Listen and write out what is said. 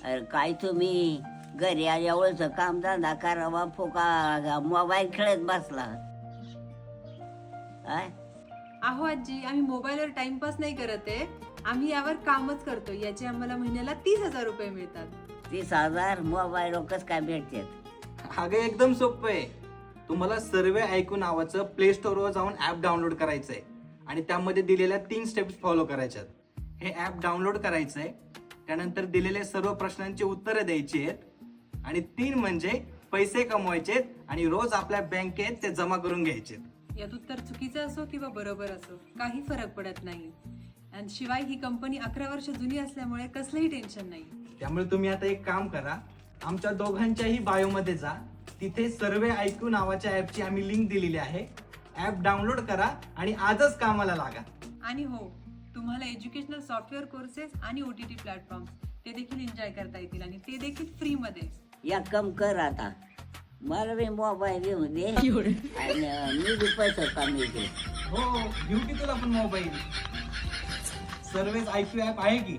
अरे काय तुम्ही घरी आल्यावरच काम धंदा करावा फोका मोबाईल खेळत बसला. काय अहो आजी, आम्ही मोबाईलवर टाइमपास नाही करत आहे, आम्ही यावर कामच करतो. याचे आम्हाला महिन्याला 30,000 रुपये मिळतात. 30,000 मोबाईल कस काय भेटतात? अगं एकदम सोपं आहे. तुम्हाला सर्वे ऐकू नावाचं प्ले स्टोअरवर जाऊन ऍप डाउनलोड करायचं आहे आणि त्यामध्ये दिलेल्या 3 स्टेप्स फॉलो करायच्यात. हे ऍप डाउनलोड करायचंय, त्यानंतर दिलेल्या सर्व प्रश्नांची उत्तरं द्यायची आहेत आणि 3 म्हणजे पैसे कमवायचे आणि रोज आपल्या बँकेत ते जमा करून घ्यायचे. यात उत्तर चुकीचं असो किंवा बरोबर असो काही फरक पडत नाही. आणि शिवाय ही कंपनी 11 वर्ष जुनी असल्यामुळे कसलंही टेन्शन नाही. त्यामुळे तुम्ही आता एक काम करा, आमच्या दोघांच्याही बायोमध्ये जा, तिथे सर्वे ऐकू नावाच्या ऍपची आम्ही लिंक दिलेली आहे. ऍप डाउनलोड करा आणि आजच कामाला लागा. आणि हो, तुम्हाला एज्युकेशनल सॉफ्टवेअर कोर्सेस आणि OTT प्लॅटफॉर्म्स ते देखील एन्जॉय करता येतील आणि ते देखील फ्री मध्ये. या कम कर आता, मला बी मोबाईल घेऊन दे आणि मी बी पैसे कमी हो, घेऊ की तुला पण मोबाईल. सर्वेच ऐकू ऍप आहे की